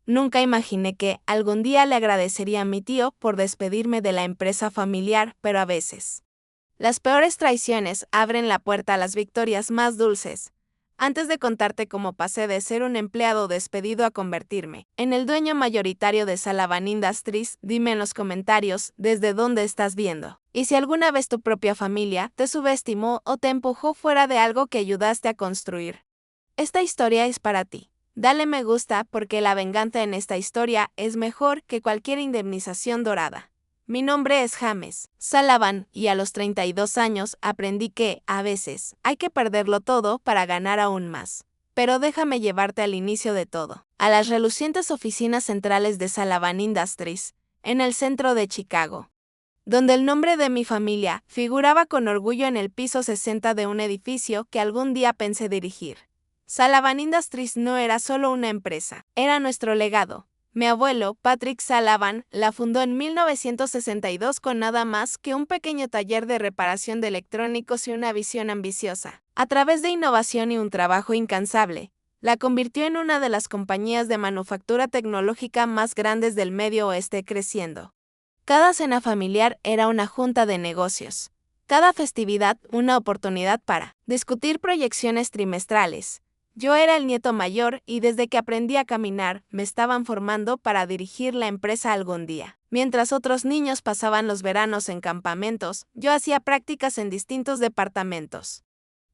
Nunca imaginé que algún día le agradecería a mi tío por despedirme de la empresa familiar, pero a veces las peores traiciones abren la puerta a las victorias más dulces. Antes de contarte cómo pasé de ser un empleado despedido a convertirme en el dueño mayoritario de Salavan Industries, dime en los comentarios desde dónde estás viendo. Y si alguna vez tu propia familia te subestimó o te empujó fuera de algo que ayudaste a construir. Esta historia es para ti. Dale me gusta porque la venganza en esta historia es mejor que cualquier indemnización dorada. Mi nombre es James Salavan y a los 32 años aprendí que, a veces, hay que perderlo todo para ganar aún más. Pero déjame llevarte al inicio de todo, a las relucientes oficinas centrales de Salavan Industries, en el centro de Chicago, donde el nombre de mi familia figuraba con orgullo en el piso 60 de un edificio que algún día pensé dirigir. Salavan Industries no era solo una empresa, era nuestro legado. Mi abuelo, Patrick Salavan, la fundó en 1962 con nada más que un pequeño taller de reparación de electrónicos y una visión ambiciosa. A través de innovación y un trabajo incansable, la convirtió en una de las compañías de manufactura tecnológica más grandes del Medio Oeste, creciendo. Cada cena familiar era una junta de negocios. Cada festividad una oportunidad para discutir proyecciones trimestrales. Yo era el nieto mayor y desde que aprendí a caminar, me estaban formando para dirigir la empresa algún día. Mientras otros niños pasaban los veranos en campamentos, yo hacía prácticas en distintos departamentos,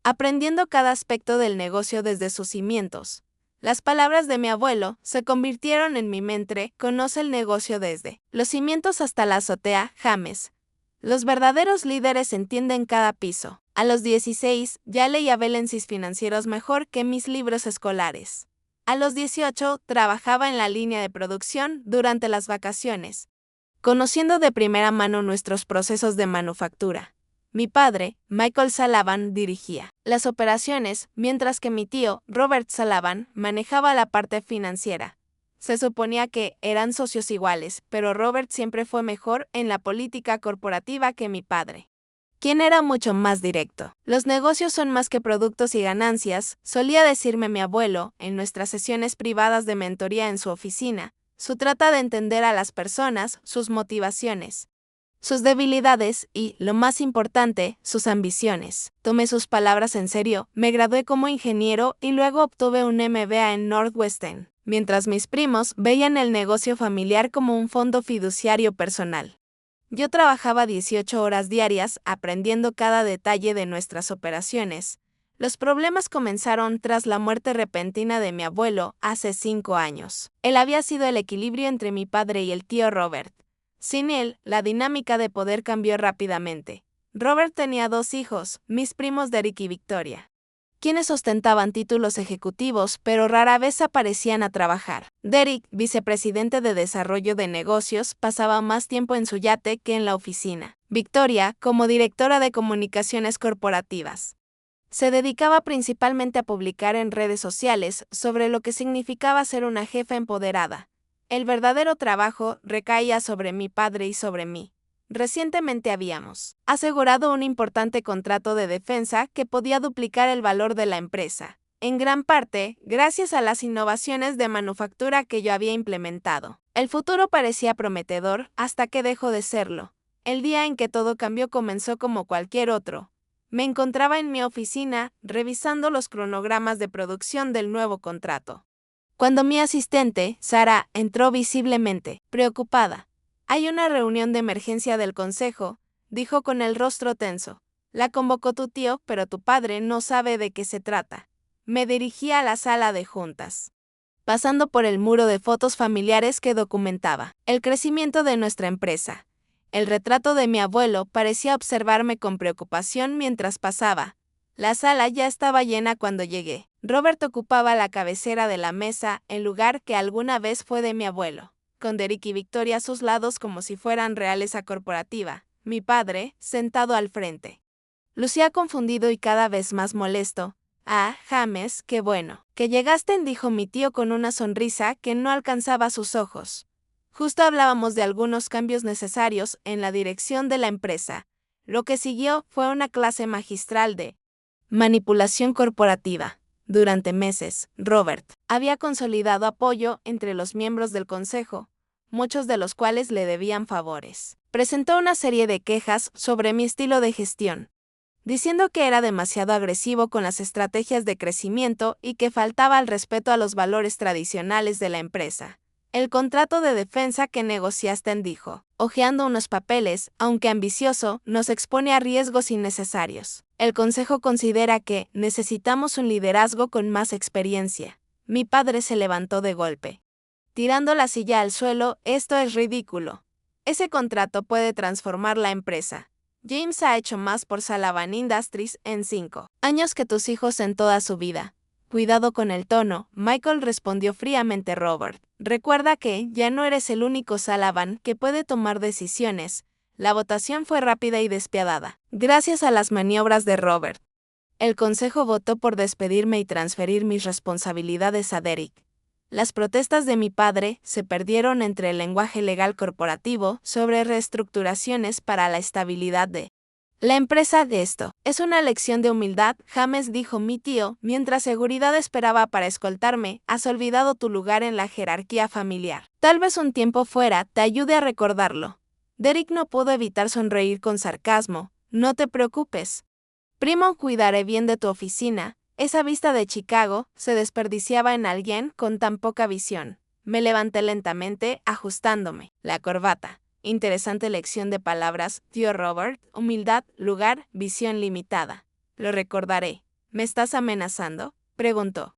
aprendiendo cada aspecto del negocio desde sus cimientos. Las palabras de mi abuelo se convirtieron en mi mente. Conoce el negocio desde los cimientos hasta la azotea, James. Los verdaderos líderes entienden cada piso. A los 16, ya leía balances financieros mejor que mis libros escolares. A los 18, trabajaba en la línea de producción durante las vacaciones, conociendo de primera mano nuestros procesos de manufactura. Mi padre, Michael Salavan, dirigía las operaciones, mientras que mi tío, Robert Salavan, manejaba la parte financiera. Se suponía que eran socios iguales, pero Robert siempre fue mejor en la política corporativa que mi padre, quien era mucho más directo. Los negocios son más que productos y ganancias, solía decirme mi abuelo en nuestras sesiones privadas de mentoría en su oficina. Se trata de entender a las personas, sus motivaciones, sus debilidades y, lo más importante, sus ambiciones. Tomé sus palabras en serio, me gradué como ingeniero y luego obtuve un MBA en Northwestern, mientras mis primos veían el negocio familiar como un fondo fiduciario personal. Yo trabajaba 18 horas diarias aprendiendo cada detalle de nuestras operaciones. Los problemas comenzaron tras la muerte repentina de mi abuelo hace 5 años. Él había sido el equilibrio entre mi padre y el tío Robert. Sin él, la dinámica de poder cambió rápidamente. Robert tenía 2 hijos, mis primos Derek y Victoria, quienes ostentaban títulos ejecutivos pero rara vez aparecían a trabajar. Derek, vicepresidente de desarrollo de negocios, pasaba más tiempo en su yate que en la oficina. Victoria, como directora de comunicaciones corporativas, se dedicaba principalmente a publicar en redes sociales sobre lo que significaba ser una jefa empoderada. El verdadero trabajo recaía sobre mi padre y sobre mí. Recientemente habíamos asegurado un importante contrato de defensa que podía duplicar el valor de la empresa, en gran parte gracias a las innovaciones de manufactura que yo había implementado. El futuro parecía prometedor hasta que dejó de serlo. El día en que todo cambió comenzó como cualquier otro. Me encontraba en mi oficina revisando los cronogramas de producción del nuevo contrato, cuando mi asistente, Sara, entró visiblemente preocupada. «Hay una reunión de emergencia del consejo», dijo con el rostro tenso. «La convocó tu tío, pero tu padre no sabe de qué se trata». Me dirigí a la sala de juntas, pasando por el muro de fotos familiares que documentaba el crecimiento de nuestra empresa. El retrato de mi abuelo parecía observarme con preocupación mientras pasaba. La sala ya estaba llena cuando llegué. Robert ocupaba la cabecera de la mesa, el lugar que alguna vez fue de mi abuelo, con Derek y Victoria a sus lados como si fueran realeza corporativa. Mi padre, sentado al frente, lucía confundido y cada vez más molesto. «Ah, James, qué bueno que llegaste», dijo mi tío con una sonrisa que no alcanzaba sus ojos. Justo hablábamos de algunos cambios necesarios en la dirección de la empresa. Lo que siguió fue una clase magistral de manipulación corporativa. Durante meses, Robert había consolidado apoyo entre los miembros del consejo, muchos de los cuales le debían favores. Presentó una serie de quejas sobre mi estilo de gestión, diciendo que era demasiado agresivo con las estrategias de crecimiento y que faltaba al respeto a los valores tradicionales de la empresa. El contrato de defensa que negociaste, dijo, hojeando unos papeles, aunque ambicioso, nos expone a riesgos innecesarios. El consejo considera que necesitamos un liderazgo con más experiencia. Mi padre se levantó de golpe, tirando la silla al suelo. Esto es ridículo. Ese contrato puede transformar la empresa. James ha hecho más por Sullivan Industries en 5 años que tus hijos en toda su vida. Cuidado con el tono, Michael, respondió fríamente Robert. Recuerda que ya no eres el único Sullivan que puede tomar decisiones. La votación fue rápida y despiadada. Gracias a las maniobras de Robert, el consejo votó por despedirme y transferir mis responsabilidades a Derek. Las protestas de mi padre se perdieron entre el lenguaje legal corporativo sobre reestructuraciones para la estabilidad de la empresa. De esto es una lección de humildad, James, dijo mi tío, mientras seguridad esperaba para escoltarme. Has olvidado tu lugar en la jerarquía familiar. Tal vez un tiempo fuera te ayude a recordarlo. Derek no pudo evitar sonreír con sarcasmo. No te preocupes, primo, cuidaré bien de tu oficina. Esa vista de Chicago se desperdiciaba en alguien con tan poca visión. Me levanté lentamente, ajustándome la corbata. Interesante lección de palabras, tío Robert. Humildad, lugar, visión limitada. Lo recordaré. ¿Me estás amenazando?, preguntó,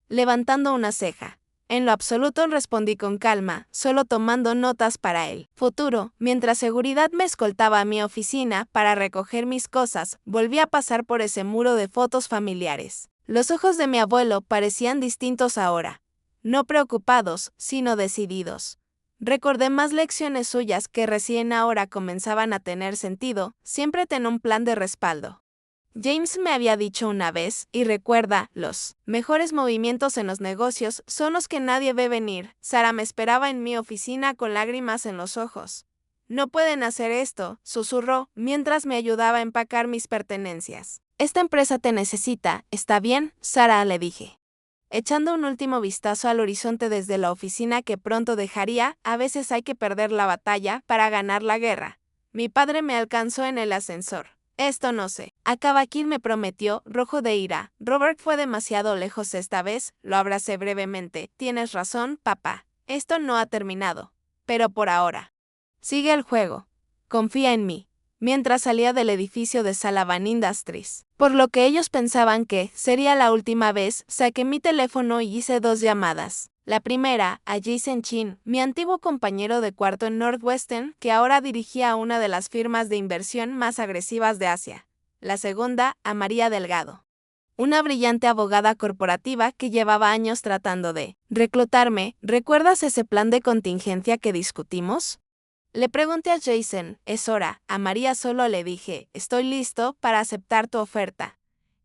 levantando una ceja. En lo absoluto, respondí con calma, solo tomando notas para el futuro. Mientras seguridad me escoltaba a mi oficina para recoger mis cosas, volví a pasar por ese muro de fotos familiares. Los ojos de mi abuelo parecían distintos ahora. No preocupados, sino decididos. Recordé más lecciones suyas que recién ahora comenzaban a tener sentido. Siempre ten un plan de respaldo. James me había dicho una vez, y recuerda, los mejores movimientos en los negocios son los que nadie ve venir. Sara me esperaba en mi oficina con lágrimas en los ojos. No pueden hacer esto, susurró, mientras me ayudaba a empacar mis pertenencias. Esta empresa te necesita, ¿está bien?, Sara, le dije, echando un último vistazo al horizonte desde la oficina que pronto dejaría. A veces hay que perder la batalla para ganar la guerra. Mi padre me alcanzó en el ascensor. Esto no sé. Acaba aquí, me prometió, rojo de ira. Robert fue demasiado lejos esta vez. Lo abracé brevemente. Tienes razón, papá. Esto no ha terminado. Pero por ahora, sigue el juego. Confía en mí. Mientras salía del edificio de Sullivan Industries, por lo que ellos pensaban que sería la última vez, saqué mi teléfono y hice 2 llamadas. La primera, a Jason Chin, mi antiguo compañero de cuarto en Northwestern, que ahora dirigía una de las firmas de inversión más agresivas de Asia. La segunda, a María Delgado, una brillante abogada corporativa que llevaba años tratando de reclutarme. ¿Recuerdas ese plan de contingencia que discutimos?, le pregunté a Jason. Es hora. A María solo le dije, estoy listo para aceptar tu oferta.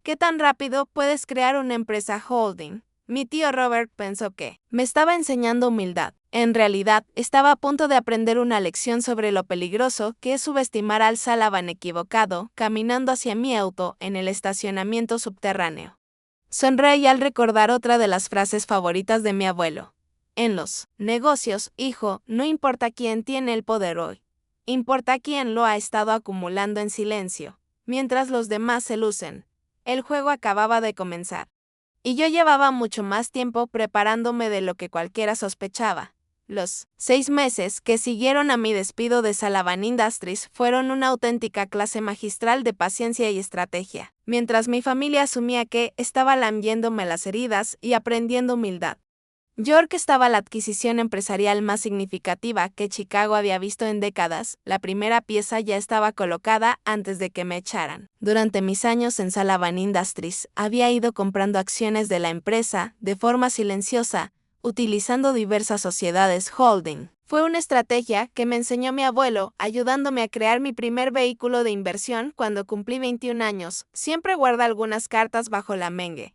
¿Qué tan rápido puedes crear una empresa holding? Mi tío Robert pensó que me estaba enseñando humildad. En realidad, estaba a punto de aprender una lección sobre lo peligroso que es subestimar al Sullivan equivocado, caminando hacia mi auto en el estacionamiento subterráneo. Sonreí al recordar otra de las frases favoritas de mi abuelo. En los negocios, hijo, no importa quién tiene el poder hoy. Importa quién lo ha estado acumulando en silencio, mientras los demás se lucen. El juego acababa de comenzar. Y yo llevaba mucho más tiempo preparándome de lo que cualquiera sospechaba. Los 6 meses que siguieron a mi despido de Sullivan Industries fueron una auténtica clase magistral de paciencia y estrategia, mientras mi familia asumía que estaba lambiéndome las heridas y aprendiendo humildad. York estaba la adquisición empresarial más significativa que Chicago había visto en décadas. La primera pieza ya estaba colocada antes de que me echaran. Durante mis años en Sullivan Industries, había ido comprando acciones de la empresa de forma silenciosa, utilizando diversas sociedades holding. Fue una estrategia que me enseñó mi abuelo, ayudándome a crear mi primer vehículo de inversión cuando cumplí 21 años. Siempre guarda algunas cartas bajo la manga.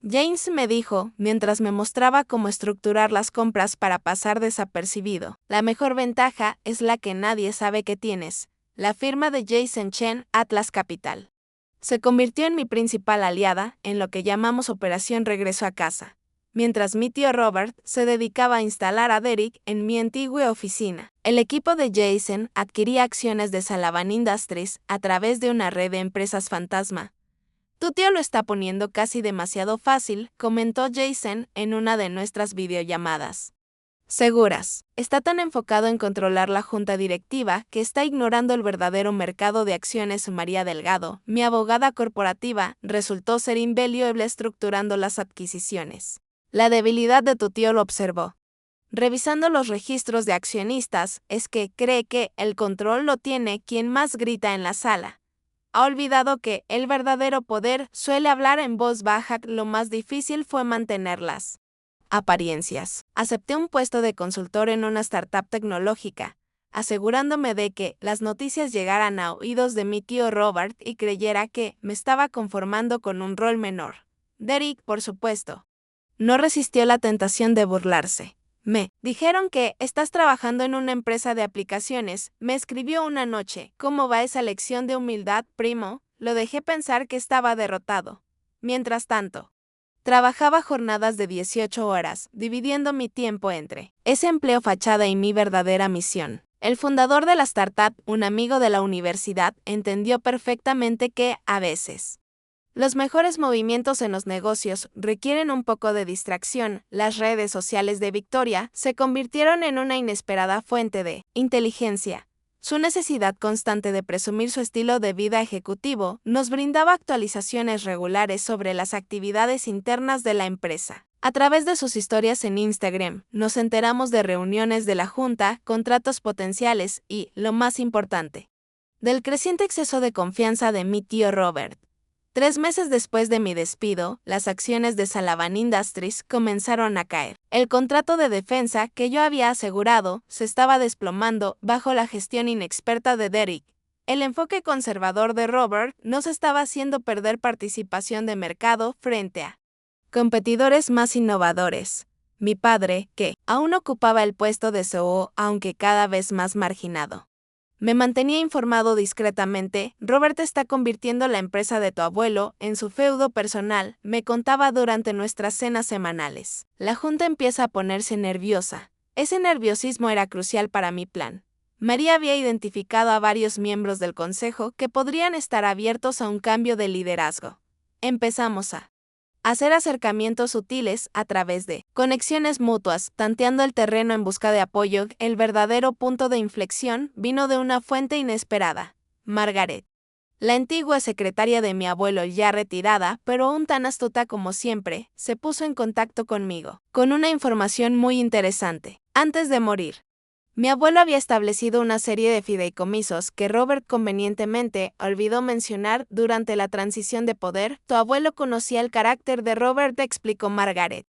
James me dijo, mientras me mostraba cómo estructurar las compras para pasar desapercibido. La mejor ventaja es la que nadie sabe que tienes. La firma de Jason Chen, Atlas Capital, se convirtió en mi principal aliada en lo que llamamos Operación Regreso a Casa. mientras mi tío Robert se dedicaba a instalar a Derek en mi antigua oficina. El equipo de Jason adquiría acciones de Sullivan Industries a través de una red de empresas fantasma. Tu tío lo está poniendo casi demasiado fácil, comentó Jason en una de nuestras videollamadas. Seguras, está tan enfocado en controlar la junta directiva que está ignorando el verdadero mercado de acciones. María Delgado, mi abogada corporativa, resultó ser invaluable estructurando las adquisiciones. La debilidad de tu tío lo observó. Revisando los registros de accionistas, es que cree que el control lo tiene quien más grita en la sala. Ha olvidado que el verdadero poder suele hablar en voz baja. Lo más difícil fue mantenerlas apariencias. Acepté un puesto de consultor en una startup tecnológica, asegurándome de que las noticias llegaran a oídos de mi tío Robert y creyera que me estaba conformando con un rol menor. Derek, por supuesto, no resistió la tentación de burlarse. Me dijeron que estás trabajando en una empresa de aplicaciones. Me escribió una noche. ¿Cómo va esa lección de humildad, primo? Lo dejé pensar que estaba derrotado. Mientras tanto, trabajaba jornadas de 18 horas, dividiendo mi tiempo entre ese empleo fachada y mi verdadera misión. El fundador de la startup, un amigo de la universidad, entendió perfectamente que, a veces, los mejores movimientos en los negocios requieren un poco de distracción. Las redes sociales de Victoria se convirtieron en una inesperada fuente de inteligencia. Su necesidad constante de presumir su estilo de vida ejecutivo nos brindaba actualizaciones regulares sobre las actividades internas de la empresa. A través de sus historias en Instagram, nos enteramos de reuniones de la junta, contratos potenciales y, lo más importante, del creciente exceso de confianza de mi tío Robert. 3 meses después de mi despido, las acciones de Sullivan Industries comenzaron a caer. El contrato de defensa que yo había asegurado se estaba desplomando bajo la gestión inexperta de Derek. El enfoque conservador de Robert nos estaba haciendo perder participación de mercado frente a competidores más innovadores. Mi padre, que aún ocupaba el puesto de CEO, aunque cada vez más marginado, me mantenía informado discretamente. Robert está convirtiendo la empresa de tu abuelo en su feudo personal, me contaba durante nuestras cenas semanales. La junta empieza a ponerse nerviosa. Ese nerviosismo era crucial para mi plan. María había identificado a varios miembros del consejo que podrían estar abiertos a un cambio de liderazgo. Empezamos a hacer acercamientos sutiles a través de conexiones mutuas, tanteando el terreno en busca de apoyo. El verdadero punto de inflexión vino de una fuente inesperada. Margaret, la antigua secretaria de mi abuelo ya retirada, pero aún tan astuta como siempre, se puso en contacto conmigo, con una información muy interesante. Antes de morir, mi abuelo había establecido una serie de fideicomisos que Robert convenientemente olvidó mencionar durante la transición de poder. Tu abuelo conocía el carácter de Robert, explicó Margaret,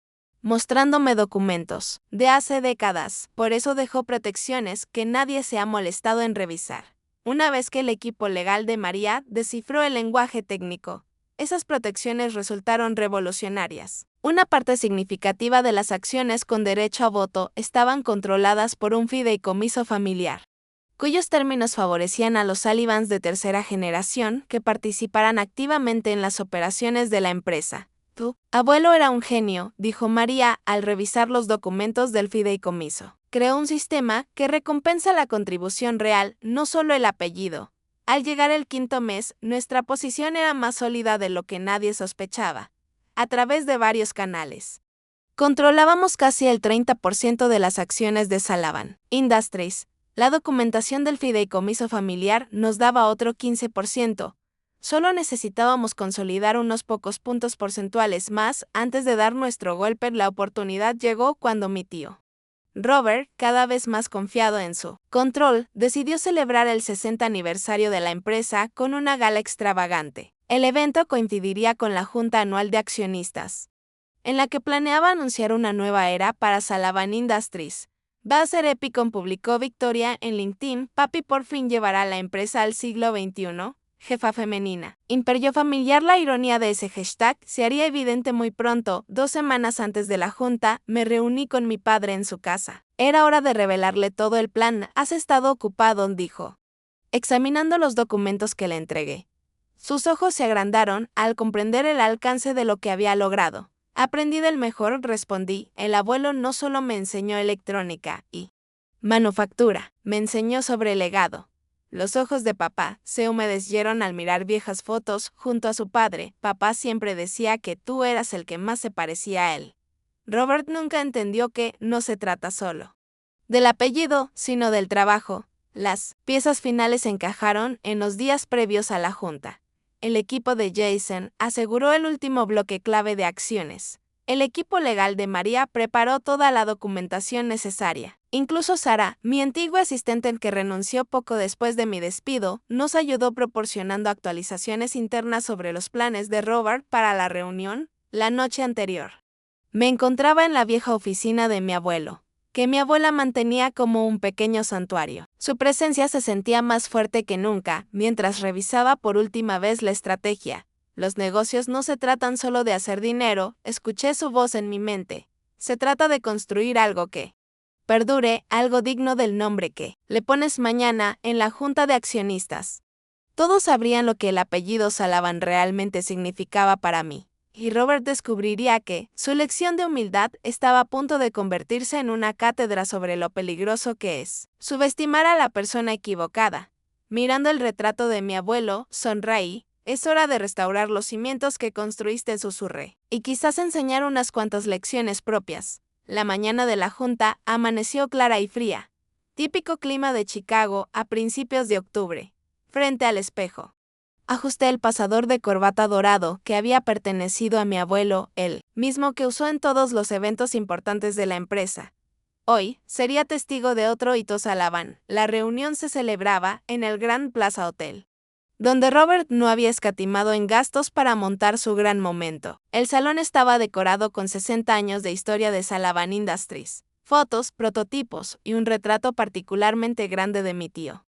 mostrándome documentos de hace décadas, por eso dejó protecciones que nadie se ha molestado en revisar. Una vez que el equipo legal de María descifró el lenguaje técnico, esas protecciones resultaron revolucionarias. Una parte significativa de las acciones con derecho a voto estaban controladas por un fideicomiso familiar, cuyos términos favorecían a los Sullivans de tercera generación que participaran activamente en las operaciones de la empresa. Tu abuelo era un genio, dijo María al revisar los documentos del fideicomiso. Creó un sistema que recompensa la contribución real, no solo el apellido. Al llegar el 5.º mes, nuestra posición era más sólida de lo que nadie sospechaba. A través de varios canales, controlábamos casi el 30% de las acciones de Sullivan Industries. La documentación del fideicomiso familiar nos daba otro 15%. Solo necesitábamos consolidar unos pocos puntos porcentuales más antes de dar nuestro golpe. La oportunidad llegó cuando mi tío Robert, cada vez más confiado en su control, decidió celebrar el 60 aniversario de la empresa con una gala extravagante. El evento coincidiría con la junta anual de accionistas, en la que planeaba anunciar una nueva era para Sullivan Industries. Va a ser épico, publicó Victoria en LinkedIn. Papi por fin llevará la empresa al siglo XXI. Jefa femenina. Imperio familiar. La ironía de ese hashtag se haría evidente muy pronto. 2 semanas antes de la junta, me reuní con mi padre en su casa. Era hora de revelarle todo el plan. Has estado ocupado, dijo, examinando los documentos que le entregué. Sus ojos se agrandaron al comprender el alcance de lo que había logrado. Aprendí del mejor, respondí. El abuelo no solo me enseñó electrónica y manufactura, me enseñó sobre el legado. Los ojos de papá se humedecieron al mirar viejas fotos junto a su padre. Papá siempre decía que tú eras el que más se parecía a él. Robert nunca entendió que no se trata solo del apellido, sino del trabajo. Las piezas finales encajaron en los días previos a la junta. El equipo de Jason aseguró el último bloque clave de acciones. El equipo legal de María preparó toda la documentación necesaria. Incluso Sara, mi antigua asistente que renunció poco después de mi despido, nos ayudó proporcionando actualizaciones internas sobre los planes de Robert para la reunión la noche anterior. Me encontraba en la vieja oficina de mi abuelo, que mi abuela mantenía como un pequeño santuario. Su presencia se sentía más fuerte que nunca mientras revisaba por última vez la estrategia. Los negocios no se tratan solo de hacer dinero, escuché su voz en mi mente. Se trata de construir algo que perdure, algo digno del nombre que le pones mañana en la junta de accionistas. Todos sabrían lo que el apellido Sullivan realmente significaba para mí. Y Robert descubriría que su lección de humildad estaba a punto de convertirse en una cátedra sobre lo peligroso que es subestimar a la persona equivocada. Mirando el retrato de mi abuelo, sonreí. Es hora de restaurar los cimientos que construiste, susurré. Y quizás enseñar unas cuantas lecciones propias. La mañana de la junta amaneció clara y fría. Típico clima de Chicago a principios de octubre. Frente al espejo. Ajusté el pasador de corbata dorado que había pertenecido a mi abuelo, el mismo que usó en todos los eventos importantes de la empresa. Hoy, sería testigo de otro hito Sullivan. La reunión se celebraba en el Grand Plaza Hotel, donde Robert no había escatimado en gastos para montar su gran momento. El salón estaba decorado con 60 años de historia de Sullivan Industries, fotos, prototipos y un retrato particularmente grande de mi tío,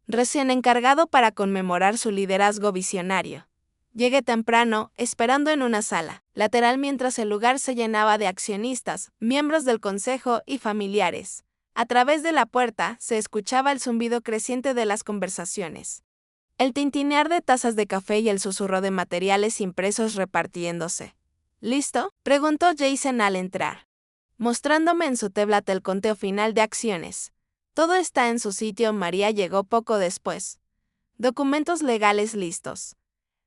recién encargado para conmemorar su liderazgo visionario. Llegué temprano, esperando en una sala lateral mientras el lugar se llenaba de accionistas, miembros del consejo y familiares. A través de la puerta se escuchaba el zumbido creciente de las conversaciones, el tintinear de tazas de café y el susurro de materiales impresos repartiéndose. ¿Listo?, preguntó Jason al entrar, mostrándome en su tablet el conteo final de acciones. Todo está en su sitio. María llegó poco después. Documentos legales listos.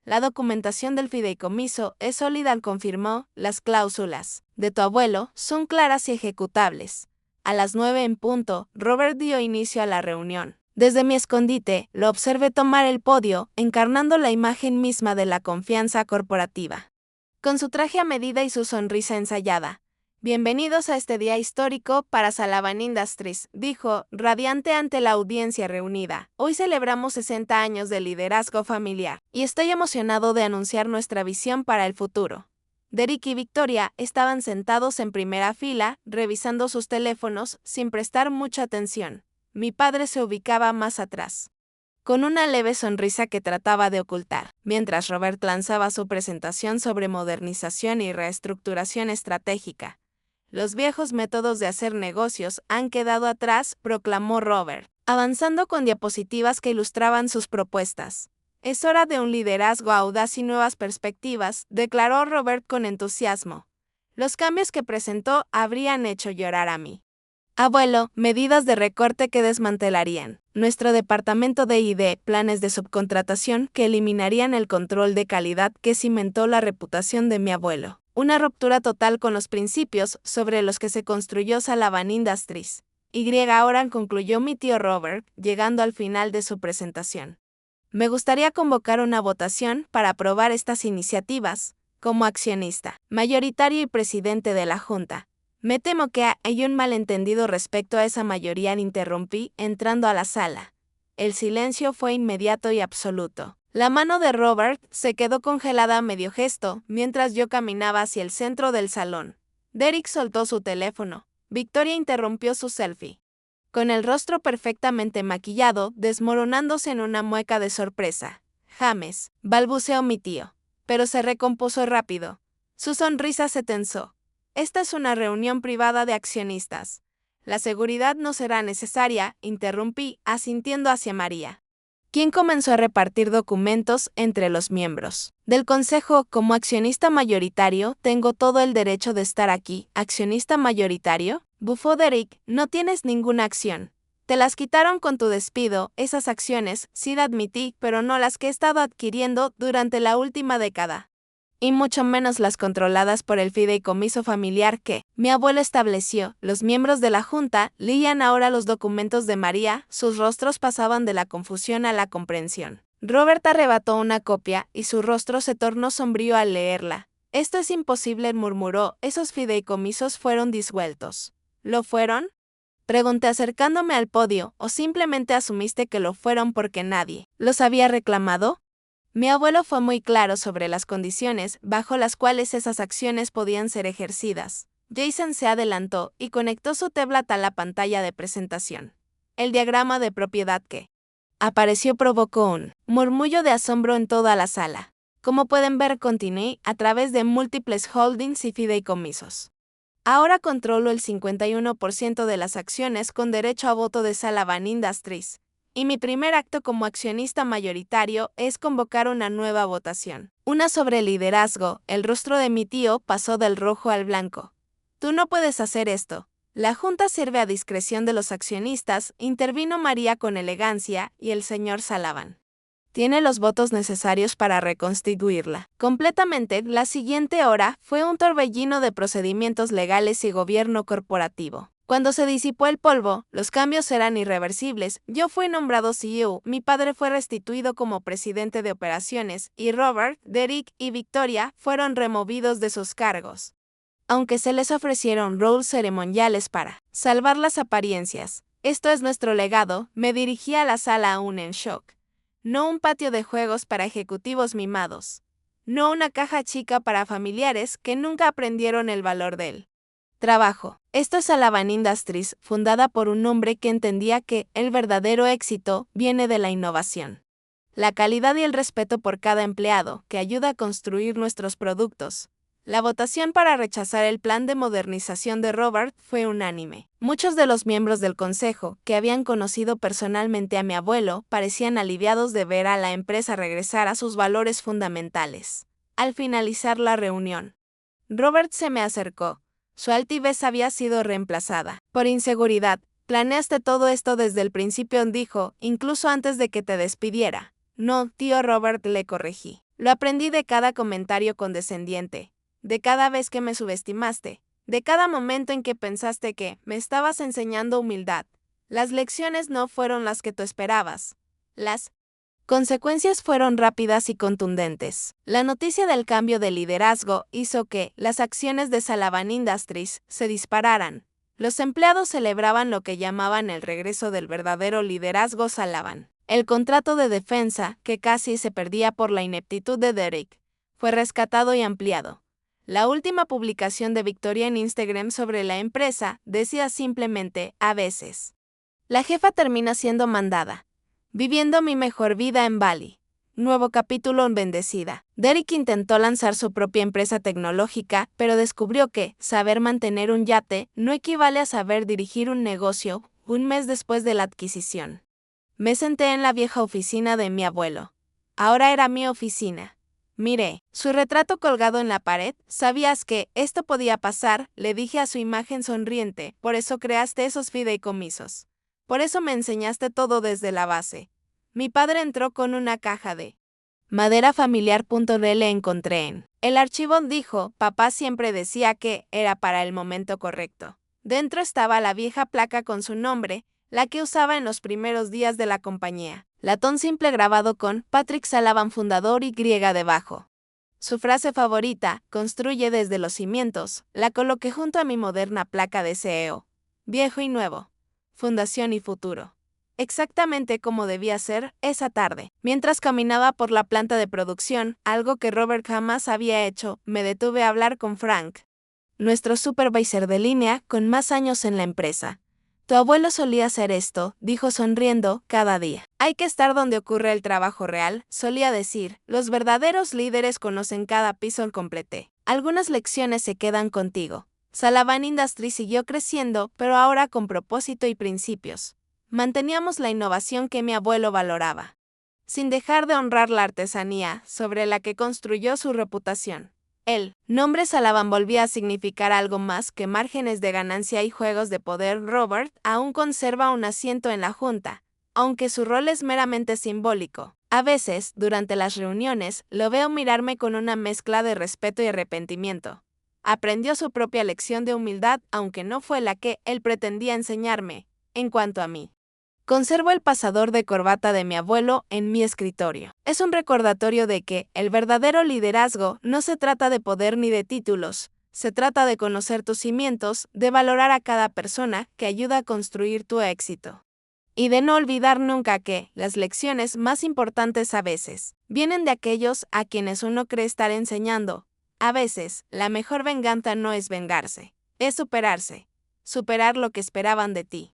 La documentación del fideicomiso es sólida, confirmó. Las cláusulas de tu abuelo son claras y ejecutables. A las 9 en punto, Robert dio inicio a la reunión. Desde mi escondite, lo observé tomar el podio, encarnando la imagen misma de la confianza corporativa. Con su traje a medida y su sonrisa ensayada. Bienvenidos a este día histórico para Sullivan Industries, dijo, radiante ante la audiencia reunida. Hoy celebramos 60 años de liderazgo familiar, y estoy emocionado de anunciar nuestra visión para el futuro. Derek y Victoria estaban sentados en primera fila, revisando sus teléfonos, sin prestar mucha atención. Mi padre se ubicaba más atrás, con una leve sonrisa que trataba de ocultar, mientras Robert lanzaba su presentación sobre modernización y reestructuración estratégica. Los viejos métodos de hacer negocios han quedado atrás, proclamó Robert, avanzando con diapositivas que ilustraban sus propuestas. Es hora de un liderazgo audaz y nuevas perspectivas, declaró Robert con entusiasmo. Los cambios que presentó habrían hecho llorar a mi abuelo, medidas de recorte que desmantelarían nuestro departamento de I+D, planes de subcontratación que eliminarían el control de calidad que cimentó la reputación de mi abuelo. Una ruptura total con los principios sobre los que se construyó Sullivan Industries. Ahora, concluyó mi tío Robert, llegando al final de su presentación. Me gustaría convocar una votación para aprobar estas iniciativas. Como accionista mayoritario y presidente de la Junta, me temo que hay un malentendido respecto a esa mayoría, interrumpí, entrando a la sala. El silencio fue inmediato y absoluto. La mano de Robert se quedó congelada a medio gesto, mientras yo caminaba hacia el centro del salón. Derek soltó su teléfono. Victoria interrumpió su selfie, con el rostro perfectamente maquillado, desmoronándose en una mueca de sorpresa. James, balbuceó mi tío, pero se recompuso rápido. Su sonrisa se tensó. Esta es una reunión privada de accionistas. La seguridad no será necesaria, interrumpí, asintiendo hacia María. quien comenzó a repartir documentos entre los miembros del consejo. Como accionista mayoritario, tengo todo el derecho de estar aquí. ¿Accionista mayoritario?, bufó Derek, no tienes ninguna acción. Te las quitaron con tu despido. Esas acciones, sí admití, pero no las que he estado adquiriendo durante la última década. Y mucho menos las controladas por el fideicomiso familiar que mi abuelo estableció. Los miembros de la junta leían ahora los documentos de María, sus rostros pasaban de la confusión a la comprensión. Robert arrebató una copia y su rostro se tornó sombrío al leerla. Esto es imposible, murmuró, esos fideicomisos fueron disueltos. ¿Lo fueron?, pregunté acercándome al podio, ¿o simplemente asumiste que lo fueron porque nadie los había reclamado? Mi abuelo fue muy claro sobre las condiciones bajo las cuales esas acciones podían ser ejercidas. Jason se adelantó y conectó su tablet a la pantalla de presentación. El diagrama de propiedad que apareció provocó un murmullo de asombro en toda la sala. Como pueden ver, continué a través de múltiples holdings y fideicomisos. Ahora controlo el 51% de las acciones con derecho a voto de Sullivan Industries, y mi primer acto como accionista mayoritario es convocar una nueva votación. Una sobre liderazgo. El rostro de mi tío pasó del rojo al blanco. Tú no puedes hacer esto. La junta sirve a discreción de los accionistas, intervino María con elegancia, y el señor Sullivan tiene los votos necesarios para reconstituirla. Completamente, la siguiente hora fue un torbellino de procedimientos legales y gobierno corporativo. Cuando se disipó el polvo, los cambios eran irreversibles. Yo fui nombrado CEO, mi padre fue restituido como presidente de operaciones, y Robert, Derek y Victoria fueron removidos de sus cargos. Aunque se les ofrecieron roles ceremoniales para salvar las apariencias. Esto es nuestro legado, me dirigí a la sala aún en shock. No un patio de juegos para ejecutivos mimados. No una caja chica para familiares que nunca aprendieron el valor del trabajo. Esto es Sullivan Industries, fundada por un hombre que entendía que el verdadero éxito viene de la innovación, la calidad y el respeto por cada empleado, que ayuda a construir nuestros productos. La votación para rechazar el plan de modernización de Robert fue unánime. Muchos de los miembros del consejo, que habían conocido personalmente a mi abuelo, parecían aliviados de ver a la empresa regresar a sus valores fundamentales. Al finalizar la reunión, Robert se me acercó. Su altivez había sido reemplazada por inseguridad. Planeaste todo esto desde el principio, dijo, incluso antes de que te despidiera. No, tío Robert, le corregí. Lo aprendí de cada comentario condescendiente. De cada vez que me subestimaste, de cada momento en que pensaste que me estabas enseñando humildad. Las lecciones no fueron las que tú esperabas. Las consecuencias fueron rápidas y contundentes. La noticia del cambio de liderazgo hizo que las acciones de Sullivan Industries se dispararan. Los empleados celebraban lo que llamaban el regreso del verdadero liderazgo Sullivan. El contrato de defensa, que casi se perdía por la ineptitud de Derek, fue rescatado y ampliado. La última publicación de Victoria en Instagram sobre la empresa decía simplemente, a veces, la jefa termina siendo mandada. Viviendo mi mejor vida en Bali. Nuevo capítulo en Bendecida. Derek intentó lanzar su propia empresa tecnológica, pero descubrió que saber mantener un yate no equivale a saber dirigir un negocio. Un mes después de la adquisición, me senté en la vieja oficina de mi abuelo. Ahora era mi oficina. Miré su retrato colgado en la pared. ¿Sabías que esto podía pasar?, le dije a su imagen sonriente. Por eso creaste esos fideicomisos. Por eso me enseñaste todo desde la base. Mi padre entró con una caja de madera familiar.de. Le encontré en el archivo. Dijo, papá siempre decía que era para el momento correcto. Dentro estaba la vieja placa con su nombre, la que usaba en los primeros días de la compañía. Latón simple grabado con Patrick Sullivan, fundador, y griega debajo. Su frase favorita, construye desde los cimientos, la coloqué junto a mi moderna placa de CEO. Viejo y nuevo. Fundación y futuro. Exactamente como debía ser esa tarde. Mientras caminaba por la planta de producción, algo que Robert jamás había hecho, me detuve a hablar con Frank, nuestro supervisor de línea con más años en la empresa. Tu abuelo solía hacer esto, dijo sonriendo, cada día. Hay que estar donde ocurre el trabajo real, solía decir. Los verdaderos líderes conocen cada piso, completé. Algunas lecciones se quedan contigo. Sullivan Industries siguió creciendo, pero ahora con propósito y principios. Manteníamos la innovación que mi abuelo valoraba. sin dejar de honrar la artesanía sobre la que construyó su reputación. El nombre Salavan volvía a significar algo más que márgenes de ganancia y juegos de poder. Robert aún conserva un asiento en la junta, aunque su rol es meramente simbólico. A veces, durante las reuniones, lo veo mirarme con una mezcla de respeto y arrepentimiento. Aprendió su propia lección de humildad, aunque no fue la que él pretendía enseñarme. En cuanto a mí, conservo el pasador de corbata de mi abuelo en mi escritorio. Es un recordatorio de que el verdadero liderazgo no se trata de poder ni de títulos, se trata de conocer tus cimientos, de valorar a cada persona que ayuda a construir tu éxito. Y de no olvidar nunca que las lecciones más importantes a veces vienen de aquellos a quienes uno cree estar enseñando. A veces, la mejor venganza no es vengarse, es superarse, superar lo que esperaban de ti,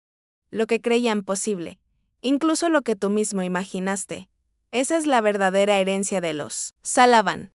lo que creían posible, incluso lo que tú mismo imaginaste. Esa es la verdadera herencia de los Salavan.